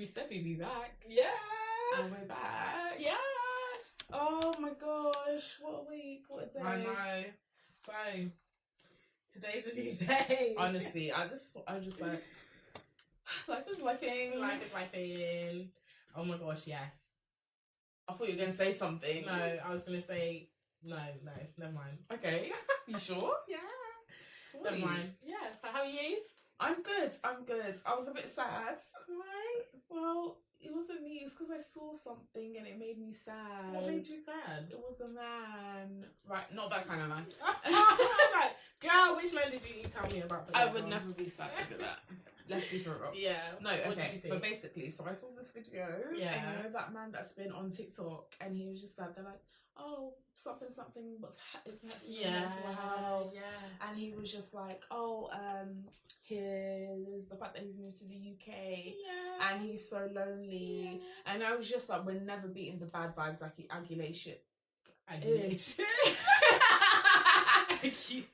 We said we'd be back. Yeah. And we're back. Yes. Oh my gosh, what a week, what a day. I know. So, today's a new day. Honestly, I just like, life is lifing. Life is lifing. Oh my gosh, yes. I thought you were going to say something. No, I was going to say, no, never mind. Okay, you sure? Yeah. Please. Never mind. Yeah, but how are you? I'm good. I was a bit sad. Right. Well, it wasn't me. It's because I saw something and it made me sad. What made you sad? It was a man. Right, not that kind of man. Like, girl, which man did you tell me about? I would never be sad with that. Let's be for real. Yeah. No, What okay. did you see? But basically, so I saw this video. Yeah. And you know that man that's been on TikTok and he was just like, they're like, oh, something, what's impacting your mental health. Yeah. And he was just like, oh, here's the fact that he's moved to the UK. Yeah. And he's so lonely. Yeah. And I was just like, we're never beating the bad vibes like adulation. Adulation.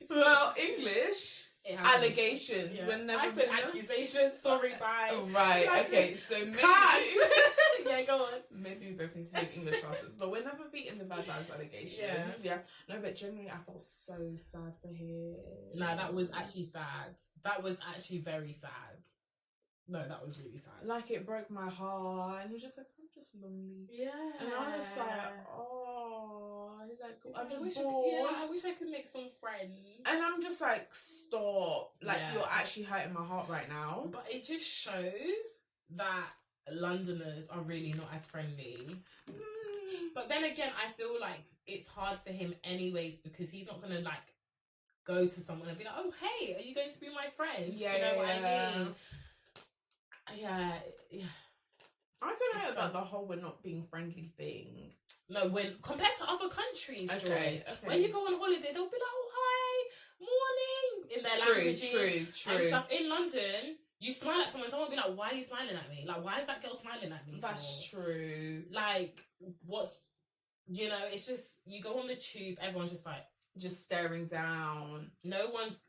Well, English. Allegations. Yeah. We're never. I said accusations. Sorry, bye. Oh, right. That's Okay. just So maybe. Yeah, go on. Maybe we both need to take English classes, but we're never beating the bad vibes allegations. Yeah. No, but generally, I felt so sad for him. No, that was actually sad. That was actually very sad. No, that was really sad. Like, it broke my heart, and he was just like, I'm just lonely. Yeah. And I was like, oh, he's like, I'm just I bored. I wish I could make some friends. And I'm just like, stop. Like, Yeah. you're actually hurting my heart right now. But it just shows that Londoners are really not as friendly. But then again, I feel like it's hard for him anyways because he's not gonna like go to someone and be like, "Oh, hey, are you going to be my friend?" Yeah, Do you know what yeah. I mean? Yeah. I don't know It's about so- the whole we're not being friendly thing. No, when compared to other countries, Okay, Joyce, okay. when you go on holiday, they'll be like, "Oh, hi, morning," in their languages True. and stuff. In London, you smile at someone will be like, "Why are you smiling at me? Like, why is that girl smiling at me?" That's true. Like, it's just, you go on the tube, everyone's just like, Just staring down. no one's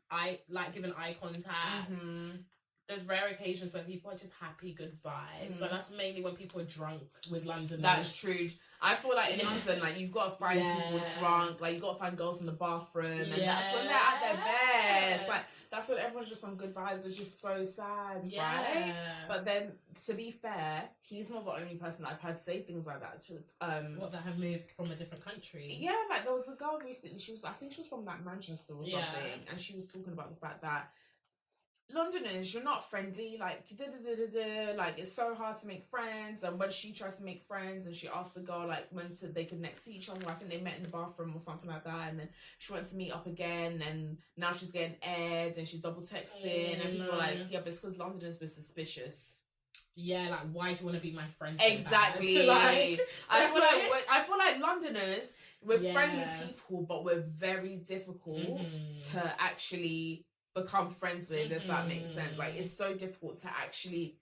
giving eye contact. Mm-hmm. There's rare occasions where people are just happy, good vibes, but that's mainly when people are drunk with Londoners. That's true. I feel like in London, like, you've got to find people Yeah. drunk, like, you've got to find girls in the bathroom, and that's when they're at their best. Like, that's when everyone's just on good vibes, which is so sad, right? But then, to be fair, he's not the only person that I've heard say things like that. What, that have moved from a different country? Yeah, like, there was a girl recently, I think she was from, like, Manchester or something, Yeah. and she was talking about the fact that Londoners, you're not friendly, like, like, it's so hard to make friends, and when she tries to make friends, and she asked the girl, like, they could next see each other, I think they met in the bathroom or something like that, and then she went to meet up again, and now she's getting aired, and she's double texting, and people are like, yeah, but it's because Londoners were suspicious. Yeah, like, why do you want to be my friend? So Exactly. bad? Like, I feel like Londoners, we're Yeah. friendly people, but we're very difficult to actually become friends with, if that makes sense. Like, it's so difficult to actually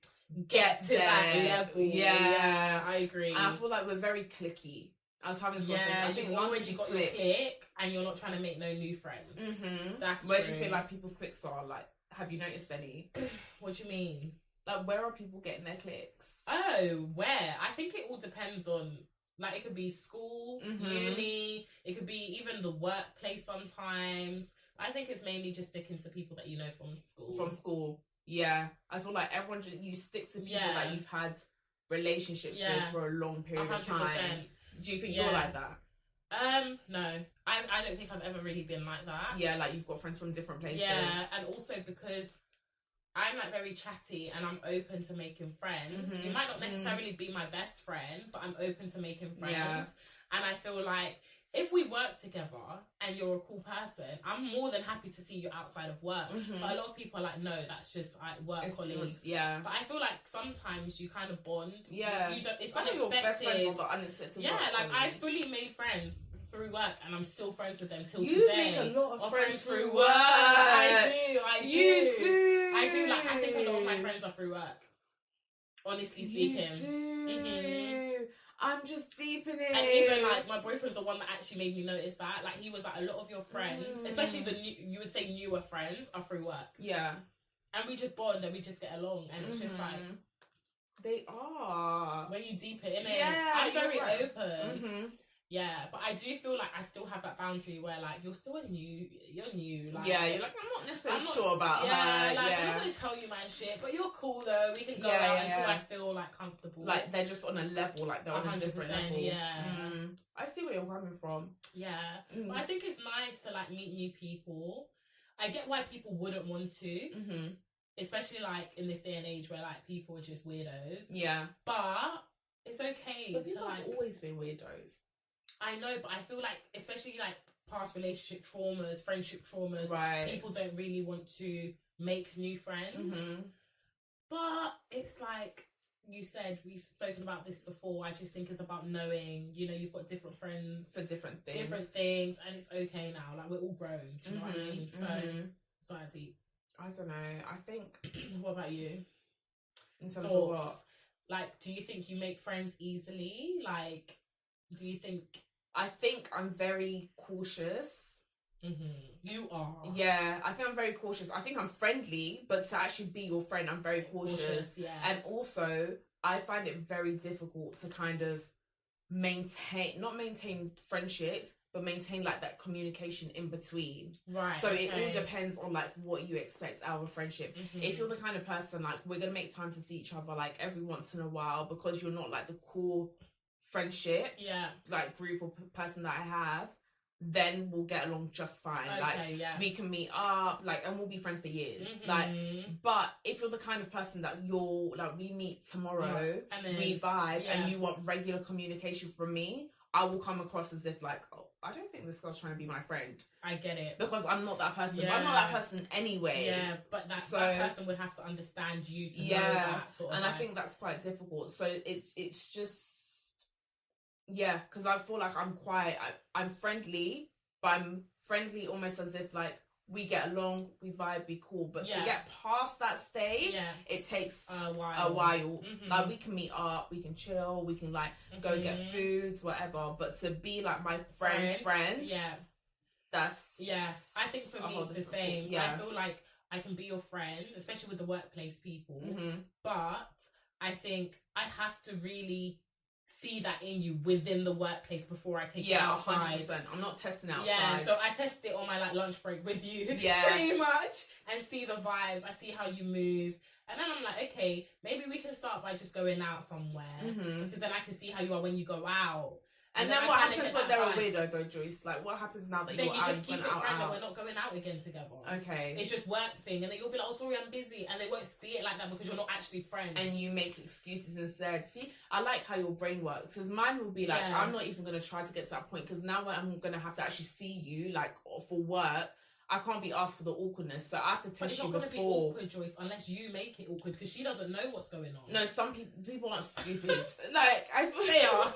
get to there. that level. Yeah. I agree. And I feel like we're very cliquey. I was having this conversation. I think once London you got your clique and you're not trying to make no new friends. Mm-hmm. That's Where true. do you feel like people's cliques are? Like, have you noticed any? What do you mean? Like, where are people getting their cliques? Oh, where? I think it all depends on, like, it could be school, uni, it could be even the workplace sometimes. I think it's mainly just sticking to people that you know from school. From school, yeah. I feel like everyone, you stick to people that you've had relationships with for a long period 100%. Of time. Do you think you're like that? No. I don't think I've ever really been like that. Yeah, like, you've got friends from different places. Yeah, and also because I'm, like, very chatty and I'm open to making friends. You might not necessarily be my best friend, but I'm open to making friends. Yeah. And I feel like if we work together and you're a cool person, I'm more than happy to see you outside of work. But a lot of people are like, no, that's just work colleagues. Yeah. But I feel like sometimes you kind of bond. Yeah. You don't, it's Some of unexpected. your best friends are unexpected. Yeah, work like, colleagues. I fully made friends through work and I'm still friends with them till you today. make a lot of friends through work. I do. You do. I do. Like, I think a lot of my friends are through work. Honestly speaking. You do. I'm just deep in it. And even, like, my boyfriend's the one that actually made me notice that. Like, he was like, a lot of your friends, especially you would say newer friends, are through work. Yeah. And we just bond and we just get along. And it's just like, They are. When you deep it in it, Yeah, I'm you're very right. open. Mm-hmm. Yeah, but I do feel like I still have that boundary where like you're new. Like, Yeah, you're like, I'm not necessarily I'm not sure about her. Like, yeah, I'm not gonna tell you my shit, but you're cool though. We can go Yeah, out until I feel like comfortable. like they're just on a level, like they're on a different 100%, level. yeah. I see where you're coming from. Yeah, but I think it's nice to like meet new people. I get why people wouldn't want to, especially like in this day and age where like people are just weirdos. Yeah, but it's okay. but people to, have like, always been weirdos. I know, but I feel like, especially like past relationship traumas, friendship traumas, Right. people don't really want to make new friends. But it's like you said, we've spoken about this before. I just think it's about knowing, you know, you've got different friends for different things, and it's okay now. Like, we're all grown. Do you know what I mean? So it's not that deep. I don't know. I think. What about you? In terms of what? Like, do you think you make friends easily? Like, do you think? I think I'm very cautious. You are. Yeah, I think I'm very cautious. I think I'm friendly, but to actually be your friend, I'm very cautious. Yeah. And also, I find it very difficult to kind of not maintain friendships, but maintain like that communication in between. Right. So it all depends on like what you expect out of a friendship. If you're the kind of person like we're gonna make time to see each other like every once in a while because you're not like the core friendship, like group or person that I have, then we'll get along just fine. We can meet up, like, and we'll be friends for years. Like, but if you're the kind of person that you're like, we meet tomorrow, and then, we vibe, and you want regular communication from me, I will come across as if like, oh, I don't think this girl's trying to be my friend. I get it, because I'm not that person. But I'm not that person anyway. Yeah, but that person would have to understand you to know that sort of. And I think that's quite difficult. So it's just. Yeah, because I feel like I'm friendly, but I'm friendly almost as if like we get along, we vibe, we cool. But to get past that stage, it takes a while. Like we can meet up, we can chill, we can like go get foods, whatever. But to be like my friend, that's I think for me it's the same. I feel like I can be your friend, especially with the workplace people. But I think I have to really see that in you within the workplace before I take it outside. 100%. I'm not testing outside. Yeah, so I test it on my like lunch break with you, pretty much, and see the vibes. I see how you move, and then I'm like, okay, maybe we can start by just going out somewhere, because then I can see how you are when you go out. And then what happens when they're a weirdo though, Joyce? Like, what happens now that you're out? Then you just keep it friends and we're not going out again together. Okay. It's just work thing. And then you'll be like, oh, sorry, I'm busy. And they won't see it like that because you're not actually friends. And you make excuses instead. See, I like how your brain works. Because mine will be like, I'm not even going to try to get to that point. Because now when I'm going to have to actually see you, like, for work, I can't be asked for the awkwardness, so I have to test you before. It's not going to be awkward, Joyce, unless you make it awkward, because she doesn't know what's going on. No, some people aren't stupid. Like, they are.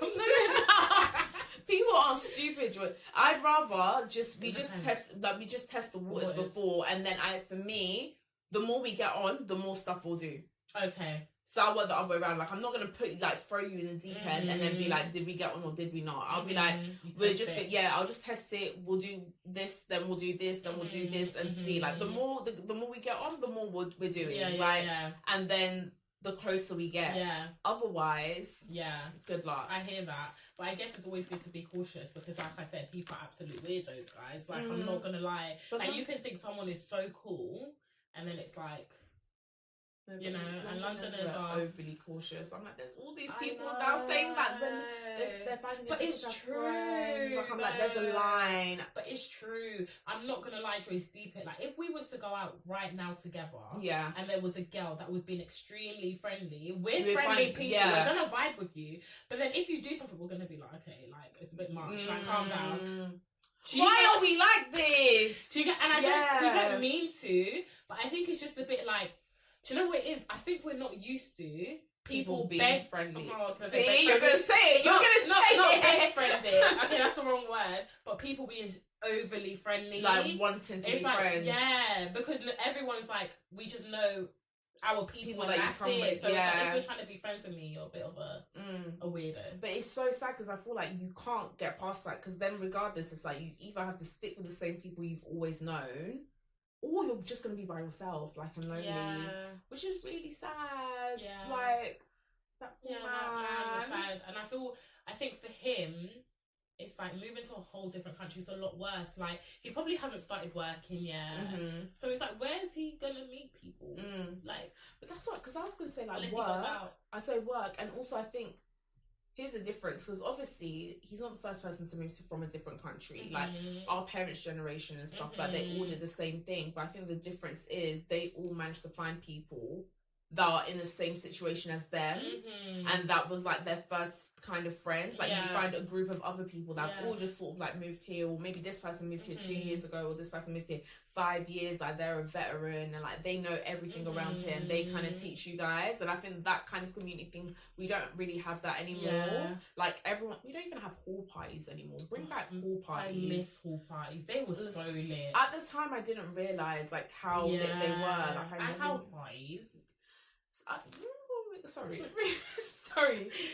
People aren't stupid, Joyce. I'd rather we just test the waters before, and then for me, the more we get on, the more stuff we'll do. Okay. So I want the other way around. Like, I'm not gonna throw you in the deep end and then be like, did we get on or did we not? I'll be like, I'll just test it. We'll do this, then we'll do this, then we'll do this, and see. Like, the more we get on, the more we're doing, right? Yeah. And then the closer we get. Yeah. Otherwise, good luck. I hear that, but I guess it's always good to be cautious because, like I said, people are absolute weirdos, guys. Like, I'm not gonna lie. But like, you can think someone is so cool, and then it's like. You know, and Londoners are overly cautious. I'm like, there's all these people now saying that when they're finding but it's true. Friends. Like, I'm like, there's a line. But it's true. I'm not gonna lie, Joyce, deep it. Like, if we was to go out right now together, and there was a girl that was being extremely friendly, we're friendly people. We're gonna vibe with you. But then if you do something, we're gonna be like, okay, like it's a bit much. Like, calm down. Why are we like this? And we don't mean to, but I think it's just a bit like. Do you know what it is? I think we're not used to people being friendly. See, you're going to say it. You're going to say it. Not being friendly. Okay, that's the wrong word. But people being overly friendly. Like wanting to be friends. Yeah, because everyone's like, we just know our people and that's it. So it's like, if you're trying to be friends with me, you're a bit of a weirdo. But it's so sad because I feel like you can't get past that because then regardless, it's like you either have to stick with the same people you've always known or you're just going to be by yourself, like, and lonely, which is really sad. Yeah. Like, That Yeah, that man was sad. And I think for him, it's like moving to a whole different country is a lot worse. Like, he probably hasn't started working yet. Mm-hmm. So it's like, where is he gonna meet people? Like, but that's not, because I was gonna say like unless work. he goes out. I say work, and also I think here's the difference, because obviously he's not the first person to move from a different country. Like our parents' generation and stuff, like they all did the same thing. But I think the difference is they all managed to find people that are in the same situation as them, and that was like their first kind of friends. Like you find a group of other people that have all just sort of like moved here, or maybe this person moved here 2 years ago, or this person moved here 5 years, like they're a veteran and like they know everything around here, and they kind of teach you guys. And I think that kind of community thing, we don't really have that anymore. Like everyone, we don't even have hall parties anymore. Bring back hall parties. I miss hall parties. They were so lit. At the time I didn't realise like how lit they were. Like, and house parties. Sorry.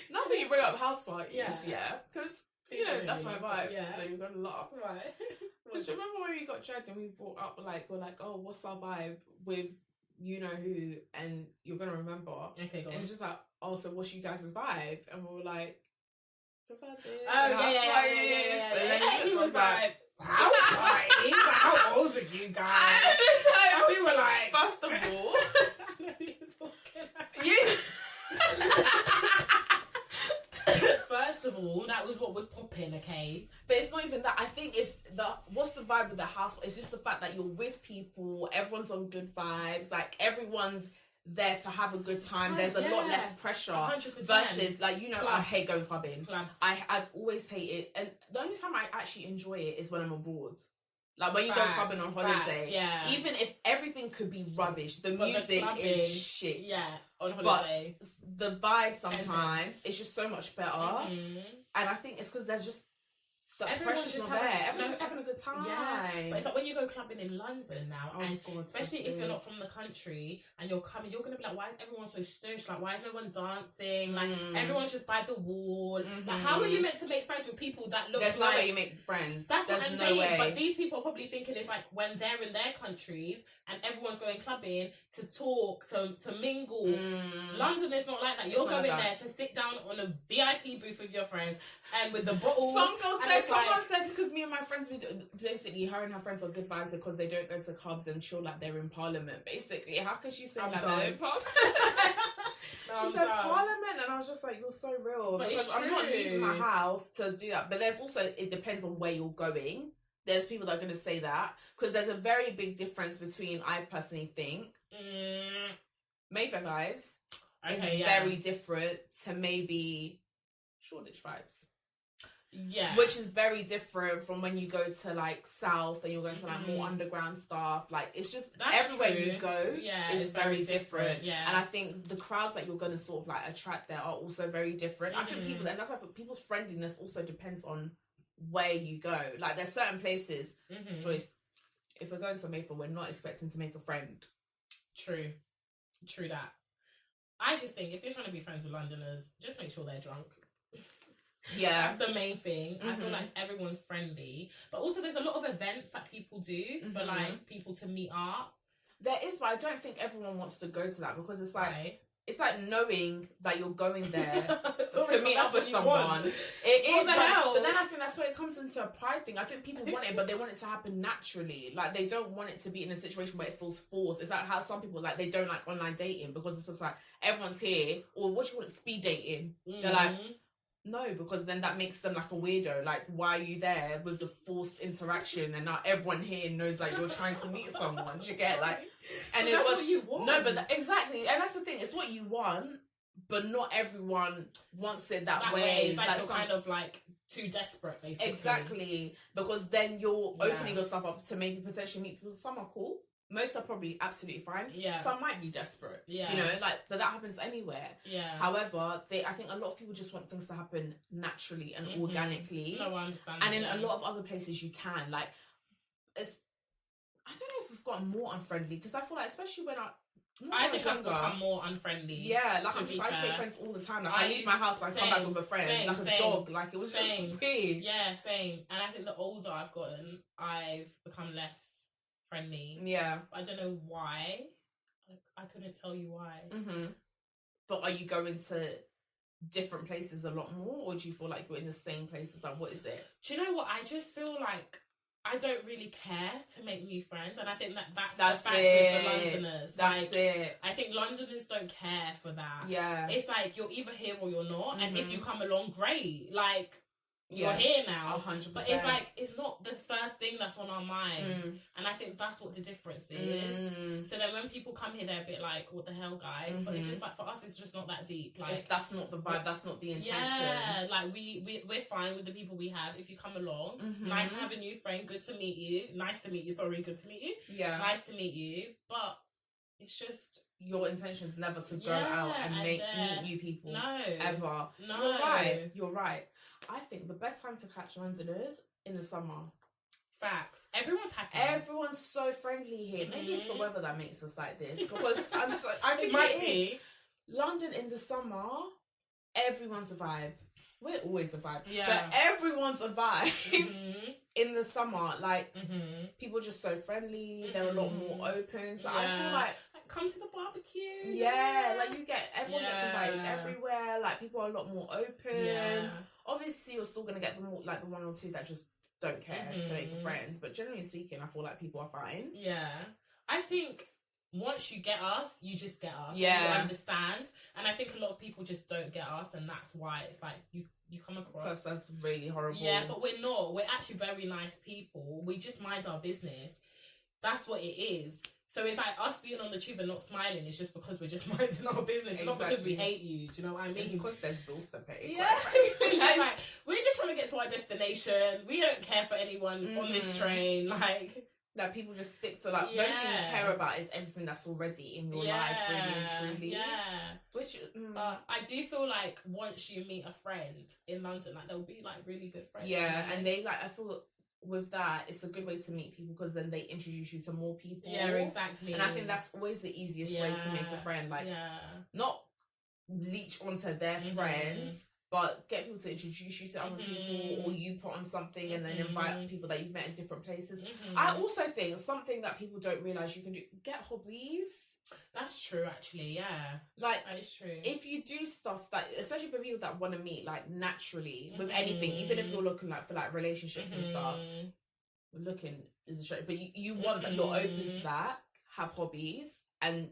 Now that you bring up house parties, because you know that's my vibe. Yeah, like, you're gonna laugh, right? Because remember when we got dragged and we brought up we're like, oh, what's our vibe with you know who, and you're gonna remember. Okay, go on. And it's just like, oh, so what's you guys' vibe? And we were like, prefer this. Oh yeah. And then he was like, house parties? How old are you guys? I was just like, and we were like, first of all. First of all, that was what was popping, okay? But it's not even that. I think it's what's the vibe with the house? It's just the fact that you're with people, everyone's on good vibes, like everyone's there to have a good time. There's a lot less pressure 100%. versus like, you know, I hate going clubbing. Clubs. I've always hated, and the only time I actually enjoy it is when I'm abroad. Like when you go clubbing on holiday, even if everything could be rubbish, the music is shit. Yeah, on holiday. But the vibe sometimes is just so much better. And I think it's because there's just the pressure's not there. Everyone's just having a good time. Yeah. But it's like when you go clubbing in London now, and God, especially if you're not from the country and you're coming, you're gonna be like, why is everyone so stush? Like, why is no one dancing? Like, everyone's just by the wall. Like, how are you meant to make friends with people that look There's like... no way you make friends. That's There's what I'm no saying. way. But these people are probably thinking it's like when they're in their countries and everyone's going clubbing to talk, to mingle. London is not like that. You're going there to sit down on a VIP booth with your friends and with the bottles. Someone said, because me and my friends, basically her and her friends are good vibes because they don't go to clubs and chill like they're in Parliament. Basically, how could she say that they're in Parliament? She said Parliament, and I was just like, you're so real. But because I'm not leaving my house to do that. But there's also, it depends on where you're going. There's people that are going to say that, because there's a very big difference between, I personally think, Mayfair vibes is very different to maybe Shoreditch vibes. Yeah. Which is very different from when you go to like South and you're going to like more underground stuff. Like, it's just everywhere you go is very different. Yeah. And I think the crowds that you're going to sort of like attract there are also very different. I think people, and that's why people's friendliness also depends on where you go. Like, there's certain places, Joyce, if we're going to Mayfair, we're not expecting to make a friend. True that. I just think if you're trying to be friends with Londoners, just make sure they're drunk. Yeah, that's the main thing. I feel like everyone's friendly, but also there's a lot of events that people do for like people to meet up. There is, but I don't think everyone wants to go to that, because it's like it's like knowing that you're going there to meet up with someone. It is, but then I think that's where it comes into a pride thing. I think people want it, but they want it to happen naturally. Like, they don't want it to be in a situation where it feels forced. It's like how some people, like, they don't like online dating because it's just like everyone's here, or what you want, speed dating. They're like, no, because then that makes them like a weirdo. Like, why are you there with the forced interaction, and now everyone here knows like you're trying to meet someone? Do you get like? And that's what you want. No, but exactly, and that's the thing. It's what you want, but not everyone wants it that way. It's like you're kind of like too desperate, basically. Exactly, because then you're opening yourself up to maybe potentially meet people. Some are cool. Most are probably absolutely fine. Yeah. Some might be desperate. Yeah. You know, like, but that happens anywhere. Yeah. However, I think a lot of people just want things to happen naturally and organically. No, I understand. And in a lot of other places you can. Like, I don't know if we've gotten more unfriendly, because I feel like, especially when I think I've become more unfriendly. Yeah, like I used to make friends all the time. Like, I leave my house, I come back with a friend, like a dog. Like, it was just weird. Yeah, same. And I think the older I've gotten, I've become less friendly. Yeah. I don't know why. I couldn't tell you why. But are you going to different places a lot more, or do you feel like you're in the same places? Like, what is it? Do you know what? I just feel like I don't really care to make new friends, and I think that's the fact with the Londoners. That's it. I think Londoners don't care for that. Yeah, it's like you're either here or you're not, and if you Mm-hmm. come along, great. Like, you're here now. 100%. But it's like, it's not the first thing that's on our mind. And I think that's what the difference is. So then when people come here, they're a bit like, what the hell, guys? But it's just like, for us, it's just not that deep. Like, that's not the vibe, that's not the intention. Yeah, like we're fine with the people we have. If you come along, nice to have a new friend, good to meet you. Nice to meet you, sorry, good to meet you. Yeah. Nice to meet you. But it's just, your intention is never to go out and meet new people. No. Ever. No. You're right. I think the best time to catch Londoners in the summer. Facts. Everyone's happy. Everyone's so friendly here. Maybe it's the weather that makes us like this. Because I think it might it be. is. London in the summer, everyone's a vibe. We're always a vibe. Yeah. But everyone's a vibe in the summer. Like, people are just so friendly. They're a lot more open. So I feel like, come to the barbecue. Yeah, like you get, everyone gets invited everywhere. Like, people are a lot more open. Yeah. Obviously, you're still gonna get the more, like the one or two that just don't care to make friends. But generally speaking, I feel like people are fine. Yeah, I think once you get us, you just get us. Yeah, you understand. And I think a lot of people just don't get us, and that's why it's like you come across. Plus, that's really horrible. Yeah, but we're not. We're actually very nice people. We just mind our business. That's what it is. So it's like us being on the tube and not smiling is just because we're just minding our business, Exactly. not because we hate you. Do you know what I mean? It's because there's bills to pay. Yeah, it's just like, we're just trying to get to our destination. We don't care for anyone on this train. Like people just stick to like. The only thing you care about is everything that's already in your life, really and truly. Yeah. Which, but I do feel like once you meet a friend in London, like they'll be like really good friends. Yeah, and they like. I feel with that, it's a good way to meet people because then they introduce you to more people. Yeah, exactly. And I think that's always the easiest way to make a friend. Like, not leech onto their friends, but get people to introduce you to other people, or you put on something and then invite people that you've met in different places. I also think something that people don't realise you can do, get hobbies. That's true, actually, yeah. Like, that is true. If you do stuff that, especially for people that want to meet, like, naturally, with anything, even if you're looking, like, for, like, relationships and stuff, looking is a show, but you want that, you're open to that, have hobbies, and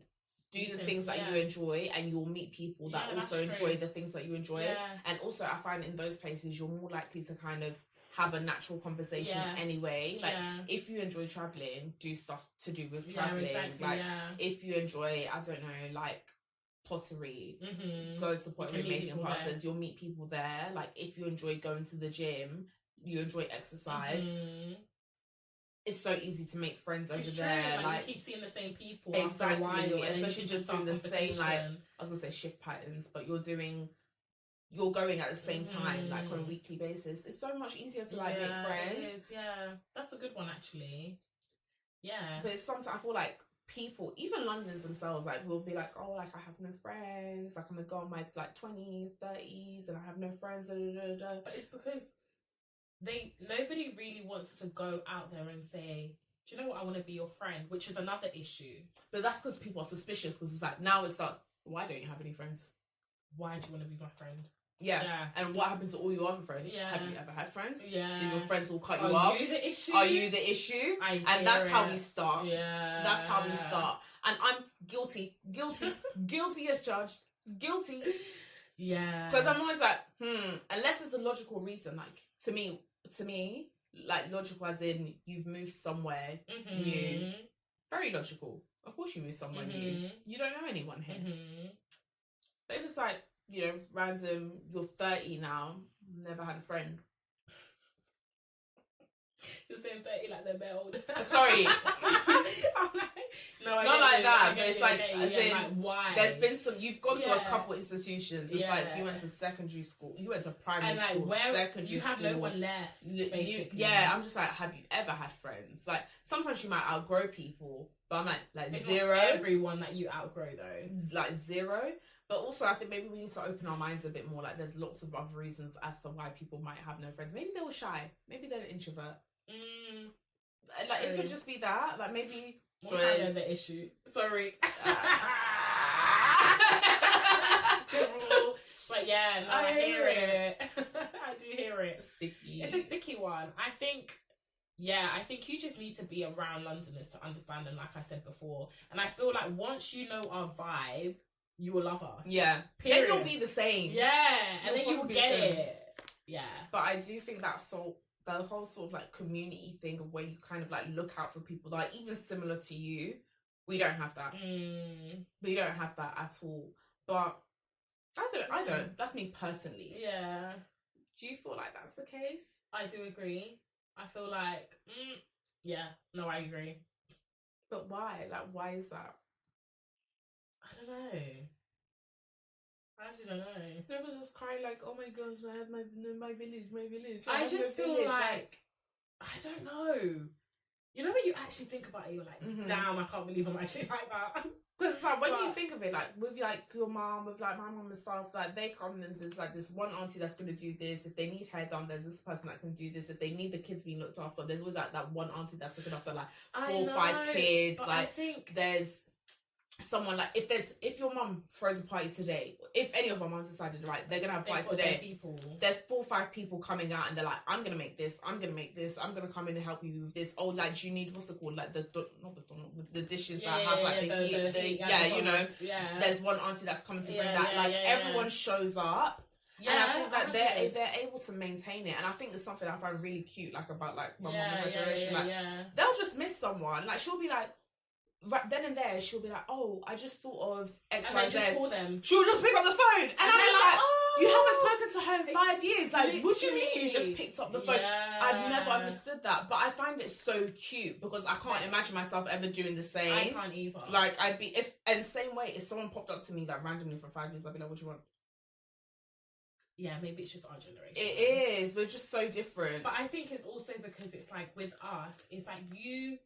do the things that you enjoy, and you'll meet people that also enjoy the things that you enjoy. And also, I find in those places, you're more likely to kind of have a natural conversation anyway. Like, if you enjoy traveling, do stuff to do with traveling. Exactly, like, if you enjoy, I don't know, like pottery, go to pottery making classes. You'll meet people there. Like, if you enjoy going to the gym, you enjoy exercise. It's so easy to make friends over there. Like, you keep seeing the same people exactly, after a while, especially just doing the same, like, I was gonna say shift patterns, but you're going at the same time, like on a weekly basis. It's so much easier to like make friends. It is, that's a good one, actually. Yeah, but it's sometimes I feel like people, even Londoners themselves, like will be like, oh, like I have no friends. Like I'm gonna go on my like 20s, 30s, and I have no friends. But it's because nobody really wants to go out there and say, do you know what, I want to be your friend, which is another issue. But that's because people are suspicious, because it's like, now it's like, why don't you have any friends? Why do you want to be my friend? Yeah. And what happened to all your other friends? Have you ever had friends? Yeah. Did your friends all cut you off? Are you the issue? Are you the issue? And that's how we start. Yeah. That's how we start. And I'm guilty as charged. Guilty. Yeah. Because I'm always like, unless it's a logical reason, like, to me, like, logical as in you've moved somewhere new. Very logical. Of course you moved somewhere new. You don't know anyone here. But if it's like, you know, random, you're 30 now, never had a friend. You're saying 30 like they're old. Sorry. No, not like that, but it's like, as in, like, why? There's been some, you've gone to a couple institutions. It's like, you went to secondary school, you went to primary school, secondary you have school. no one left, basically. I'm just like, have you ever had friends? Like, sometimes you might outgrow people, but I'm like it's zero. Not everyone that you outgrow, though. Like, zero. But also, I think maybe we need to open our minds a bit more. Like, there's lots of other reasons as to why people might have no friends. Maybe they were shy. Maybe they're an introvert. Like, it could just be that. Like, maybe... What kind of the issue? Sorry. But Yeah, no, I hear it. I do hear it. Sticky. It's a sticky one. I think you just need to be around Londoners to understand them, like I said before. And I feel like once you know our vibe, you will love us. Yeah. Period. Then you'll be the same. Yeah. And then you will get it. Yeah. But I do think that the whole sort of like community thing of where you kind of like look out for people that are even similar to you, we don't have that. We don't have that at all. But I don't. That's me personally. Yeah. Do you feel like that's the case? I do agree. I feel like, yeah, no, I agree. But why? Like, why is that? I don't know. I actually don't know. Never just cry like, oh my gosh, I have my village. I just feel like, I don't know. You know when you actually think about it, you're like, damn, I can't believe I'm actually like that. Because it's like when you think of it, like with like your mom, with like my mom and stuff, like they come and there's like this one auntie that's gonna do this. If they need hair done, there's this person that can do this. If they need the kids being looked after, there's always like that one auntie that's looking after like 4 or 5 kids. Like I think there's someone like if your mum throws a party today, if any of our mums decided right, they're gonna have a party today. There's 4 or 5 people coming out and they're like, I'm gonna make this, I'm gonna come in and help you with this. Oh, like do you need what's it called? Like the dishes that have like there's one auntie that's coming to bring that. Everyone shows up. Yeah, and I think that they're able to maintain it, and I think it's something I find really cute, like about like my mum and her generation. They'll just miss someone. Like she'll be like, right then and there, she'll be like, "Oh, I just thought of X, Y, Z." Call them. She'll just pick up the phone, and I'm just like, "Oh, you haven't spoken to her in 5 years. Like, what do you mean you just picked up the phone?" I've never understood that, but I find it so cute because I can't imagine myself ever doing the same. I can't either. Like, I'd be and same way if someone popped up to me like randomly for 5 years, I'd be like, "What do you want?" Yeah, maybe it's just our generation. It is. We're just so different. But I think it's also because it's like with us, it's like you.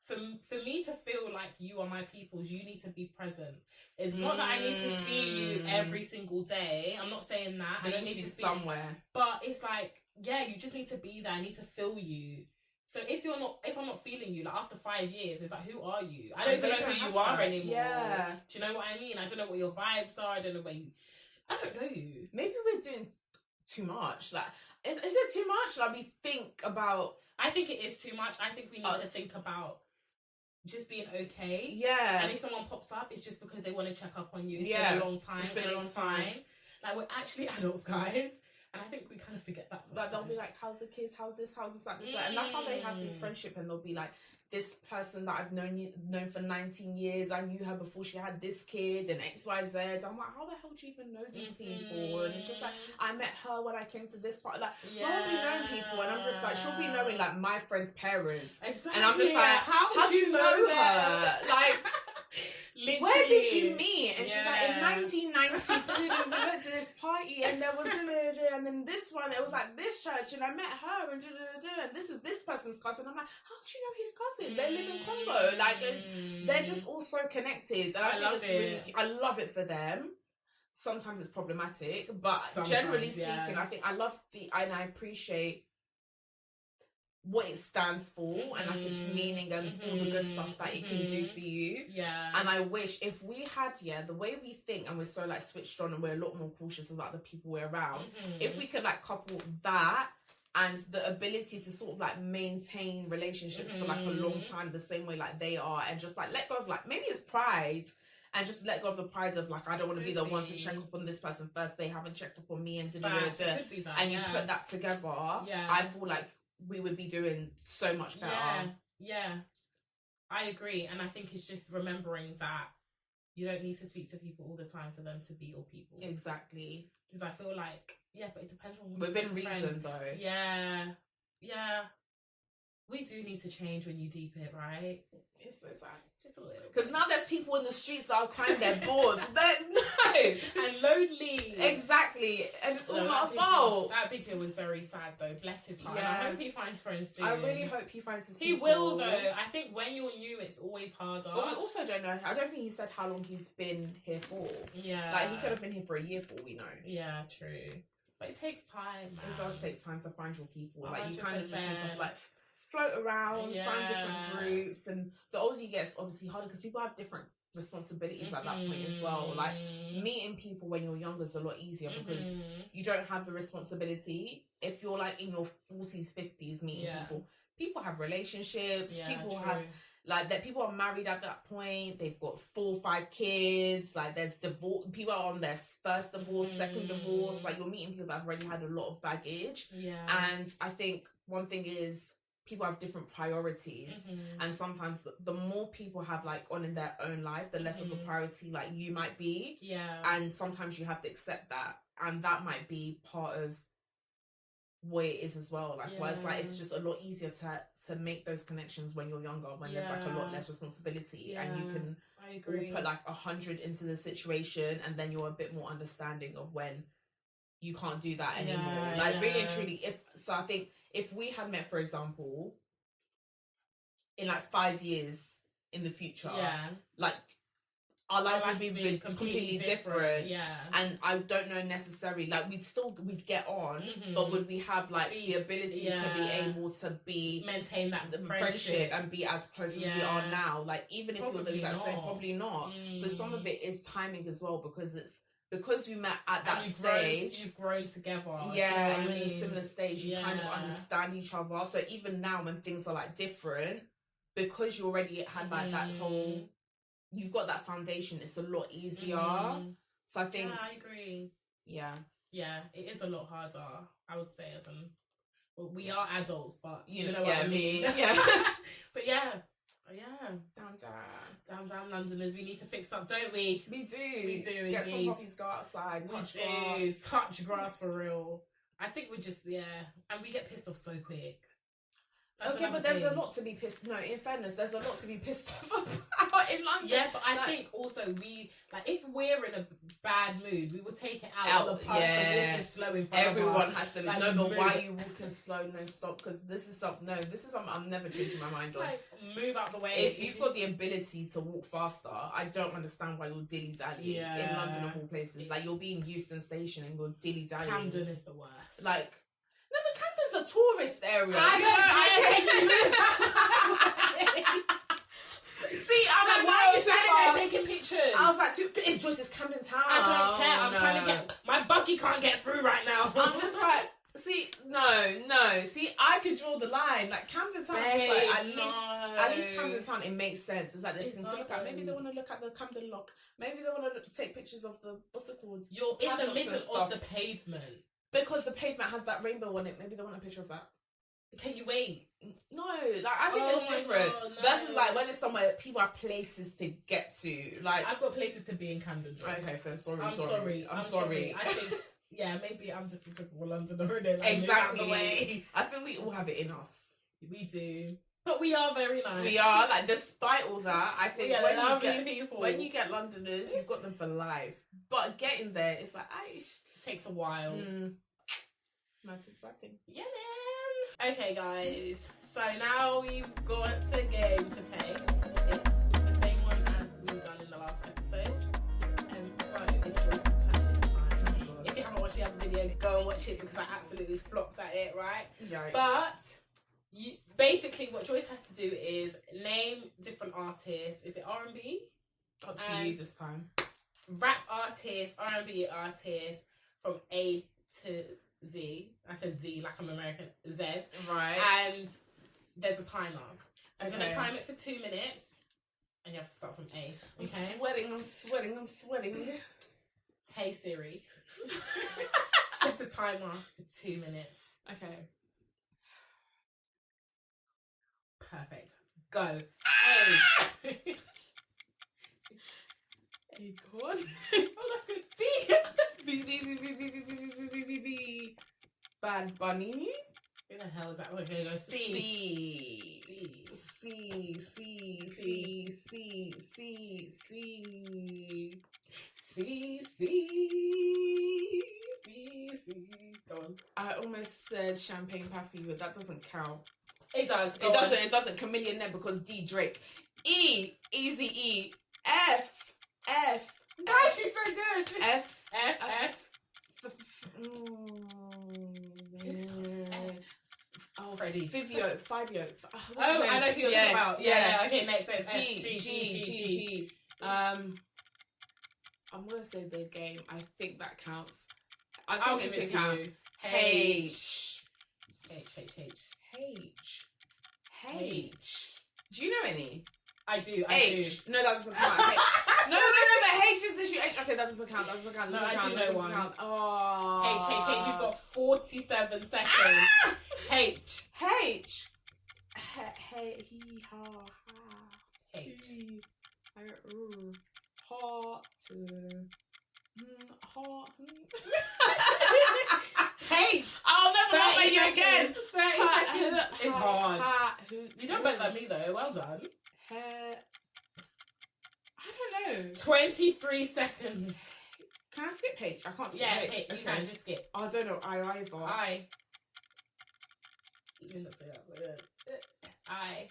For me to feel like you are my people's, you need to be present. It's not that I need to see you every single day. I'm not saying that. I don't need to see somewhere. But it's like, yeah, you just need to be there. I need to feel you. So if I'm not feeling you, like after 5 years, it's like, who are you? I don't even know who you are anymore. Yeah. Do you know what I mean? I don't know what your vibes are. I don't know where you. I don't know you. Maybe we're doing too much. Like, is it too much? Like, we think about. I think it is too much. I think we need to think about just being okay. Yeah. And if someone pops up, it's just because they want to check up on you. It's been a long time. It's been a long time. Like, we're actually adults, guys. And I think we kind of forget that sometimes. Like, they'll be like, how's the kids? How's this? How's this? Like, this, and that's how they have these friendship. And they'll be like, this person that I've known for 19 years, I knew her before she had this kid and X, Y, Z. I'm like, how the hell do you even know these people? And it's just like, I met her when I came to this part. Like, how have we known people? And I'm just like, she'll be knowing like my friend's parents. Exactly. And I'm just like, how do you know her? Like, literally. Where did you meet? And she's like, in 1993, we went to this party and there was and then this one, it was like this church and I met her and this is this person's cousin. I'm like, how do you know his cousin? They live in Congo. Like, and they're just all so connected. And I think it's really, I love it for them. Sometimes it's problematic, but generally speaking, I think I love and I appreciate what it stands for and like its meaning and all the good stuff that it can do for you. Yeah. And I wish if we had, the way we think and we're so like switched on and we're a lot more cautious about the people we're around, if we could like couple that and the ability to sort of like maintain relationships for like a long time the same way like they are, and just like let go of like, maybe it's pride, and just let go of the pride of like, I don't want to be the one to check up on this person first, they haven't checked up on me, and and you put that together, I feel like we would be doing so much better. Yeah, I agree. And I think it's just remembering that you don't need to speak to people all the time for them to be your people. Exactly. Because I feel like, but it depends on within reason though. Yeah. We do need to change when you deep it, right? It's so sad. Just a little. Because now there's people in the streets that are crying their boards. And lonely. Exactly. And it's all our fault. That video was very sad though. Bless his heart. Yeah. I hope he finds friends soon. I really hope he finds his people. He will though. I think when you're new, it's always harder. But we also don't know. I don't think he said how long he's been here for. Yeah. Like, he could have been here for a year for all we know. Yeah, true. But it takes time, man. It does take time to find your people. 100%. Like, you kind of just need to like float around, find different groups, and the older you get, it's obviously harder because people have different responsibilities at that point as well. Like, meeting people when you're younger is a lot easier because you don't have the responsibility. If you're like in your 40s, 50s meeting people have relationships, people have like that, people are married at that point, they've got 4 or 5 kids, like there's divorce, people are on their first divorce, second divorce, like you're meeting people that have already had a lot of baggage. And I think one thing is people have different priorities, and sometimes the more people have like on in their own life, the less of a priority like you might be, and sometimes you have to accept that, and that might be part of what it is as well, like where it's like it's just a lot easier to make those connections when you're younger, when there's like a lot less responsibility, and you can all put like 100 into the situation, and then you're a bit more understanding of when you can't do that anymore. Like really and truly, I think if we had met, for example, in like 5 years in the future, like our lives would be completely different. And I don't know necessarily, like we'd get on, but would we have like the ability to be able to maintain that friendship and be as close as we are now? Like even if you're the exact same, probably not. So some of it is timing as well, because we met at that stage, you've grown together. And you're in a similar stage, you kind of understand each other. So even now when things are like different, because you already had like that whole, you've got that foundation, it's a lot easier. So I think I agree. Yeah, it is a lot harder, I would say, as we are adults, but you know what I mean. But down Londoners, we need to fix up, don't we? We do. Get some puppies, go outside, touch grass for real. I think we're just and we get pissed off so quick. That's but there's a lot to be pissed. No, in fairness, there's a lot to be pissed off about in London. Yeah, but I think also we if we're in a bad mood, we will take it out on the person walking slow in front of us. Everyone has to. Like, no, but why are you walking slow? No, stop, because this is something. I'm never changing my mind on. Like, move out the way. If you've got the ability to walk faster, I don't understand why you're dilly dallying in London of all places. Like you're being Euston Station and you're dilly dallying. Camden is the worst. Like. No, but Camden's a tourist area. See, I'm like, why are you standing there taking pictures? I was like, it's just Camden Town. I don't care. I'm trying to get my buggy can't get through right now. I'm just like, see, no. See, I could draw the line. Like Camden Town, just like at least Camden Town, it makes sense. It's like there's things to look at. Maybe they want to look at the Camden Lock. Maybe they want to take pictures of the what's it called? You're in the middle of the pavement. Because the pavement has that rainbow on it, maybe they want a picture of that. Can you wait? No, like I think it's different. God, no. Versus like when it's somewhere people have places to get to. Like I've got places to be in Camden. Okay, fair. I'm sorry. I think maybe I'm just a typical Londoner. Like, exactly. I think we all have it in us. We do. But we are very nice. We are, like, despite all that, I think when you get Londoners, you've got them for life. But getting there, it's like, it takes a while. That's exciting. Yeah, man. Okay, guys. So now we've got a game to play. It's the same one as we've done in the last episode. So it's Joyce's turn this time. If you haven't watched the other video, go and watch it because I absolutely flopped at it, right? Yikes. But basically what Joyce has to do is name different artists. Is it R&B? Up to you this time. Rap artists, R&B artists from A to Z. I said Z like I'm American. Z. Right. And there's a timer. So I'm going to time it for 2 minutes. And you have to start from A. Okay? I'm sweating. Hey Siri. Set a timer for 2 minutes. Okay. Perfect. Go. A. Acorn. Oh, that's good. B. Bad Bunny. Who the hell is that? We're gonna go C. Go on. I almost said Champagne Pappy, but that doesn't count. It does. It doesn't. Chameleon there because D Drake. E. Easy E. F. Guys, she's so good. F. Oh, Freddie. Fivio. I know who you're talking about. Yeah. Okay, makes sense. G. I'm gonna say the game. I think that counts. I'll give it to you. H. Do you know any? I do. H. No, that doesn't count. H. No, but H is literally H. Okay, that doesn't count. That doesn't count. No, That I do know doesn't one. count. Oh. H. You've got 47 seconds. H. H. Hey, he, ha, ha. H. Hot. Hot. H. I'll never laugh at you 30 again. seconds. 30 seconds. It's hard. You don't better than me though. Well done. I don't know. 23 seconds. Can I skip H? I can't skip Yeah, H. H. You can just skip. I don't know. I either. I. You did not say that. But I.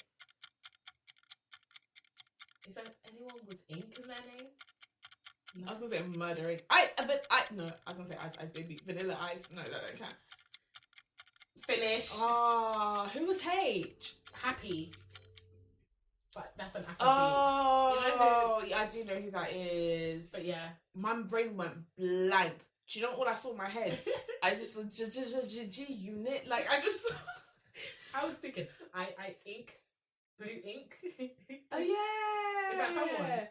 Is there anyone with ink in their name? No. I was gonna say murdering. No, I was gonna say ice baby. Vanilla ice. No, that don't count. Finish. Who was H? Happy. But that's an Afrobeat. Oh, You know yeah, I do know who that is. But yeah. My brain went blank. Do you know what I saw in my head? I just saw G unit. Like, I just saw... I was thinking, I ink. Blue ink. Oh, yeah. Is that someone?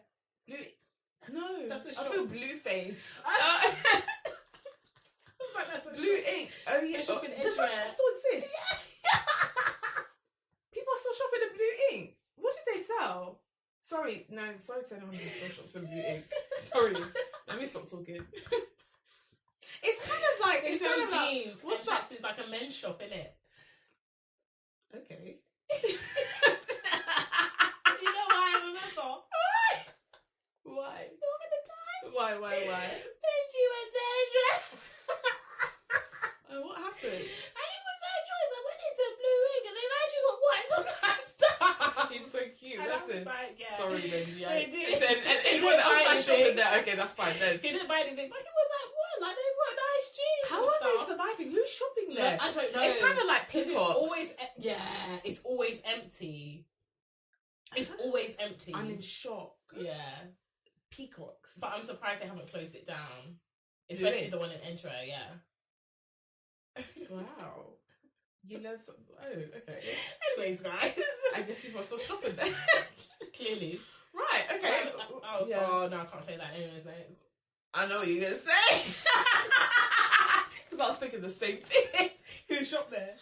Blue... No. That's a I shop. feel blue face. I was like, that's a blue shop. ink. Oh, yeah. They're shopping Does that everywhere. shop still exist? People are still shopping in blue ink. What did they sell? Sorry to anyone who still shops in blue ink. Sorry. Let me stop talking. It's kind of like... It's kind only of like... jeans. What's that? It's like a men's shop, innit? Okay. Do you know why I remember? Why? You want me to die? Why? Benji went to hairdresser. What happened? And it was hairdresser. I went into blue ink and they've actually got quite some nice stuff. He's so cute. And I Listen. was like, yeah. Sorry, Benji. They did. And He anyone didn't else buy that's shopping anything. there, okay, that's fine then. He didn't buy anything, but he was like, what? Like, they've got nice jeans. How and are they stuff. surviving? Who's shopping there? I don't know. It's kind of like Because Peacocks. it's always empty. It's always empty. I'm in shock. Yeah. Peacocks. But I'm surprised they haven't closed it down. Especially the one in Intro, yeah. Wow. You know some... Oh, okay. Anyways, guys. I guess people are still shopping there. Clearly. Right, okay. Yeah. Oh, no, I can't say that. Anyways, next. I know what you're going to say. Because I was thinking the same thing. Who shopped there?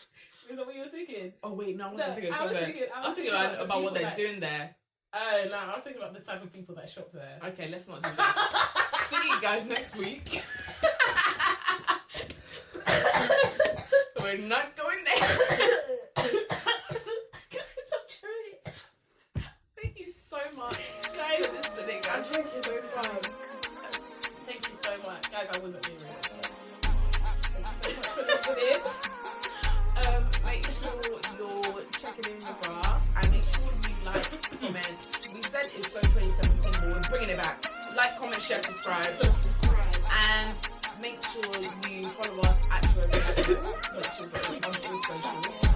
Is that what you were thinking? Oh, wait, no, I wasn't thinking I shop was there. thinking I'm thinking about what they're doing there. Oh, no, I was thinking about the type of people that shop there. Okay, let's not do that. See you guys next week. We're not going there. Thank you so much, guys. It's the thing. I'm just so fun. Thank you so much. Guys, I wasn't being real. Thank you so much for listening. Make sure you're checking in with us and make sure you like, comment. We said it's so 2017, but we're bringing it back. Like, comment, share, subscribe. And make sure you follow us at Which is on all socials.